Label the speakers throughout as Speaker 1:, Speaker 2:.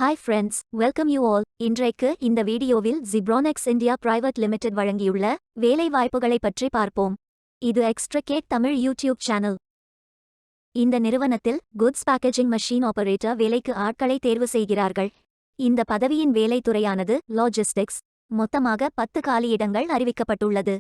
Speaker 1: Hi friends, welcome you all. இன்றைக்கு இந்த வீடியோவில் ஜிப்ரானிக்ஸ் இந்தியா பிரைவேட் லிமிடெட் வழங்கியுள்ள வேலை வாய்ப்புகளை பற்றி பார்ப்போம். இது எக்ஸ்ட்ரகேட் தமிழ் யூடியூப் சேனல். இந்த நிறுவனத்தில் குட்ஸ் பேக்கேஜிங் மெஷின் ஆபரேட்டர் வேலைக்கு ஆட்களை தேர்வு செய்கிறார்கள். இந்த பதவியின் வேலைத்துறையானது லாஜிஸ்டிக்ஸ். மொத்தமாக 10 காலியிடங்கள் அறிவிக்கப்பட்டுள்ளது.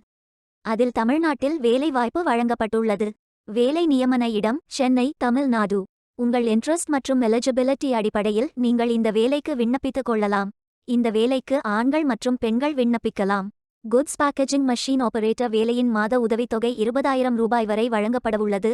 Speaker 1: அதில் தமிழ்நாட்டில் வேலை வாய்ப்பு வழங்கப்பட்டுள்ளது. வேலை நியமன இடம் சென்னை, தமிழ்நாடு. உங்கள் இன்ட்ரெஸ்ட் மற்றும் எலிஜிபிலிட்டி அடிப்படையில் நீங்கள் இந்த வேலைக்கு விண்ணப்பித்துக் கொள்ளலாம். இந்த வேலைக்கு ஆண்கள் மற்றும் பெண்கள் விண்ணப்பிக்கலாம். குட்ஸ் பேக்கேஜிங் மெஷின் ஆபரேட்டர் வேலையின் மாத உதவித்தொகை 20,000 ரூபாய் வரை வழங்கப்படவுள்ளது.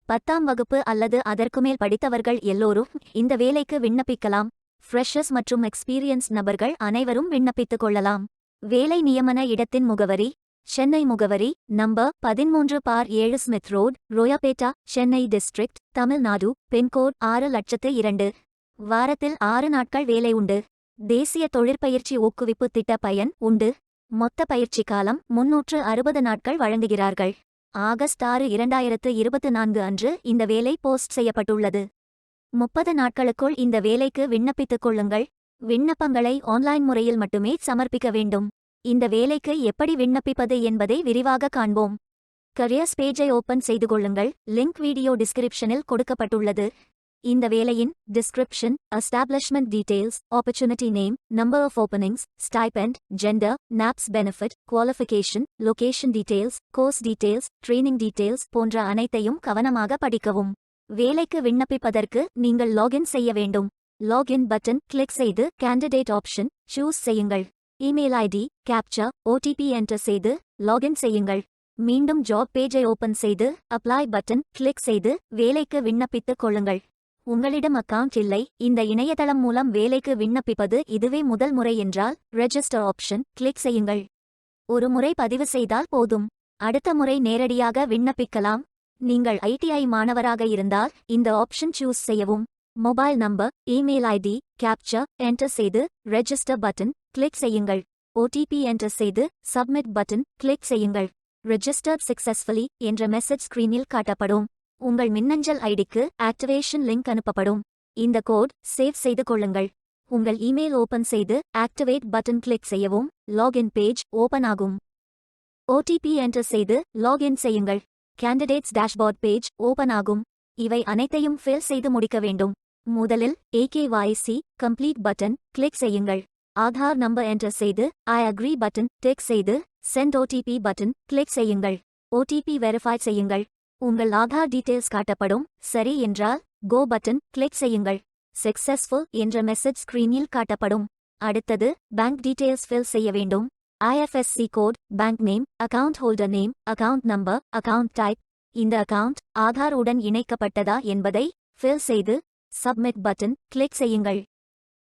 Speaker 1: 10ஆம் வகுப்பு அல்லது அதற்குமேல் படித்தவர்கள் எல்லோரும் இந்த வேலைக்கு விண்ணப்பிக்கலாம். ஃப்ரெஷர்ஸ் மற்றும் எக்ஸ்பீரியன்ஸ் நபர்கள் அனைவரும் விண்ணப்பித்துக் கொள்ளலாம். வேலை நியமன இடத்தின் முகவரி: சென்னை முகவரி number 13/7 Smith road, Royapettah, Chennai district, Tamil Nadu. Pincode 6,00,002. வாரத்தில் 6 நாட்கள் வேலை உண்டு. தேசிய தொழிற்பயிற்சி ஊக்குவிப்பு திட்ட பயன் உண்டு. மொத்த பயிற்சி காலம் 360 நாட்கள் வழங்குகிறார்கள். ஆகஸ்ட் 6, 2024 அன்று இந்த வேலை போஸ்ட் செய்யப்பட்டுள்ளது. 30 நாட்களுக்குள் இந்த வேலைக்கு விண்ணப்பித்துக் கொள்ளுங்கள். விண்ணப்பங்களை ஆன்லைன் முறையில் மட்டுமே சமர்ப்பிக்க வேண்டும். இந்த வேலைக்கு எப்படி விண்ணப்பிப்பது என்பதை விரிவாக காண்போம். கரியர்ஸ் பேஜை ஓபன் செய்து கொள்ளுங்கள். லிங்க் வீடியோ டிஸ்கிரிப்ஷனில் கொடுக்கப்பட்டுள்ளது. இந்த வேலையின் description: establishment details, opportunity name, number of openings, stipend, gender, NAPS benefit, qualification, location details, course details, training details போன்ற அனைத்தையும் கவனமாக படிக்கவும். வேலைக்கு விண்ணப்பிப்பதற்கு நீங்கள் லாகின் செய்ய வேண்டும். லாகின் பட்டன் கிளிக் செய்து கேண்டிடேட் ஆப்ஷன் சூஸ் செய்யுங்கள். Email ID, captcha, OTP enter செய்து லாகின் செய்யுங்கள். மீண்டும் ஜாப் பேஜை ஓபன் செய்து அப்ளை பட்டன் கிளிக் செய்து வேலைக்கு விண்ணப்பித்துக் கொள்ளுங்கள். உங்களிடம் அக்கவுண்ட் இல்லை, இந்த இணையதளம் மூலம் வேலைக்கு விண்ணப்பிப்பது இதுவே முதல் முறை என்றால் ரெஜிஸ்டர் ஆப்ஷன் கிளிக் செய்யுங்கள். ஒரு முறை பதிவு செய்தால் போதும். அடுத்த முறை நேரடியாக விண்ணப்பிக்கலாம். நீங்கள் ஐடிஐ மாணவராக இருந்தால் இந்த ஆப்ஷன் சூஸ் செய்யவும். Mobile number, email ID, captcha enter செய்து ரெஜிஸ்டர் பட்டன் கிளிக் செய்யுங்கள். ஓடிபி என்டர் செய்து சப்மிட் பட்டன் கிளிக் செய்யுங்கள். ரெஜிஸ்டர்ட் சக்சஸ்ஃபுல்லி என்ற மெசேஜ் ஸ்கிரீனில் காட்டப்படும். உங்கள் மின்னஞ்சல் ஐடிக்கு ஆக்டிவேஷன் லிங்க் அனுப்பப்படும். இந்த கோட் சேவ் செய்து கொள்ளுங்கள். உங்கள் இமெயில் ஓபன் செய்து ஆக்டிவேட் பட்டன் கிளிக் செய்யவும். லாகின் பேஜ் ஓபன் ஆகும். ஓடிபி என்டர் செய்து லாகின் செய்யுங்கள். கேண்டிடேட்ஸ் டேஷ்போர்ட் பேஜ் ஓபன் ஆகும். இவை அனைத்தையும் ஃபில் செய்து முடிக்க வேண்டும். முதலில் AKYC கம்ப்ளீட் பட்டன் கிளிக் செய்யுங்கள். ஆதார் நம்பர் என்டர் செய்து ஐ அக்ரி பட்டன் டிக் செய்து சென்ட் ஓடிபி பட்டன் கிளிக் செய்யுங்கள். ஓடிபி வெரிஃபை செய்யுங்கள். உங்கள் ஆதார் டீடைல்ஸ் காட்டப்படும். சரி என்றால் கோ பட்டன் கிளிக் செய்யுங்கள். சக்சஸ்ஃபுல் என்ற மெசேஜ் ஸ்கிரீனில் காட்டப்படும். அடுத்தது பேங்க் டீடைல்ஸ் ஃபில் செய்ய வேண்டும். IFSC code, bank name, account holder name, account number, account type. இந்த அக்கவுண்ட் ஆதார் உடன் இணைக்கப்பட்டதா என்பதை ஃபில் செய்து சப்மிட் பட்டன் கிளிக் செய்யுங்கள்.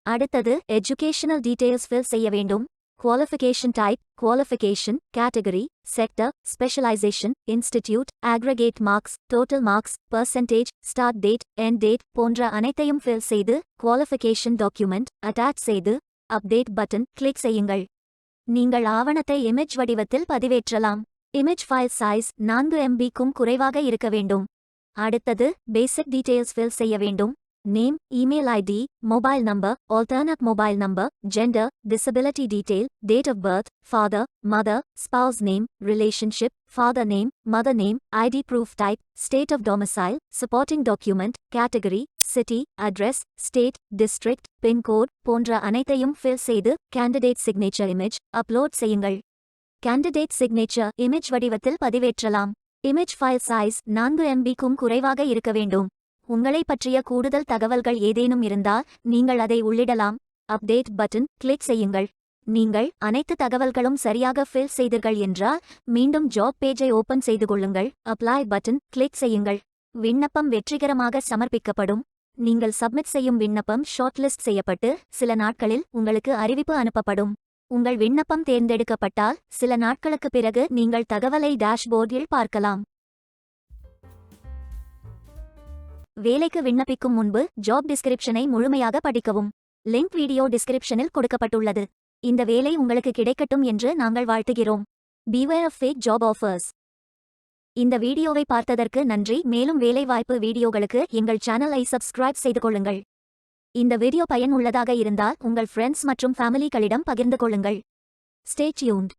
Speaker 1: அடுத்தது எஜுகேஷனல் டீடைல்ஸ் ஃபில் செய்ய வேண்டும். Qualification type, qualification, category, sector, specialisation, institute, aggregate marks, total marks, percentage, start date, end date போன்ற அனைத்தையும் ஃபில் செய்து குவாலிஃபிகேஷன் டாக்குமெண்ட் அட்டாச் செய்து அப்டேட் பட்டன் கிளிக் செய்யுங்கள். நீங்கள் ஆவணத்தை இமேஜ் வடிவத்தில் பதிவேற்றலாம். இமேஜ் ஃபைல் சைஸ் 4 MB-க்கும் குறைவாக இருக்க வேண்டும். அடுத்தது பேசிக் டீடைல்ஸ் ஃபில் செய்ய வேண்டும். Name, email ID, mobile number, alternate mobile number, gender, disability detail, date of birth, father, mother, spouse name, relationship, father name, mother name, ID proof type, state of domicile, supporting document, category, city, address, state, district, pincode போன்ற அனைத்தையும் fill செய்து candidate signature image upload செய்யுங்கள். Candidate signature image வடிவத்தில் பதிவேற்றலாம். Image file size 4 MB-க்கும் குறைவாக இருக்க வேண்டும். உங்களை பற்றிய கூடுதல் தகவல்கள் ஏதேனும் இருந்தால் நீங்கள் அதை உள்ளிடலாம். அப்டேட் பட்டன் கிளிக் செய்யுங்கள். நீங்கள் அனைத்து தகவல்களும் சரியாக ஃபில் செய்தீர்கள் என்றால் மீண்டும் ஜாப் பேஜை ஓபன் செய்து கொள்ளுங்கள். அப்ளை பட்டன் கிளிக் செய்யுங்கள். விண்ணப்பம் வெற்றிகரமாக சமர்ப்பிக்கப்படும். நீங்கள் சப்மிட் செய்யும் விண்ணப்பம் ஷார்ட்லிஸ்ட் செய்யப்பட்டு சில நாட்களில் உங்களுக்கு அறிவிப்பு அனுப்பப்படும். உங்கள் விண்ணப்பம் தேர்ந்தெடுக்கப்பட்டால் சில நாட்களுக்கு பிறகு நீங்கள் தகவலை டேஷ்போர்டில் பார்க்கலாம். வேலைக்கு விண்ணப்பிக்கும் முன்பு ஜாப் டிஸ்கிரிப்ஷனை முழுமையாக படிக்கவும். லிங்க் வீடியோ டிஸ்கிரிப்ஷனில் கொடுக்கப்பட்டுள்ளது. இந்த வேலை உங்களுக்கு கிடைக்கட்டும் என்று நாங்கள் வாழ்த்துகிறோம். Beware of fake job offers. இந்த வீடியோவை பார்த்ததற்கு நன்றி. மேலும் வேலைவாய்ப்பு வீடியோகளுக்கு எங்கள் சேனலை சப்ஸ்கிரைப் செய்து கொள்ளுங்கள். இந்த வீடியோ பயனுள்ளதாக இருந்தால் உங்கள் ஃப்ரெண்ட்ஸ் மற்றும் ஃபேமிலிகளிடம் பகிர்ந்து கொள்ளுங்கள். Stay tuned.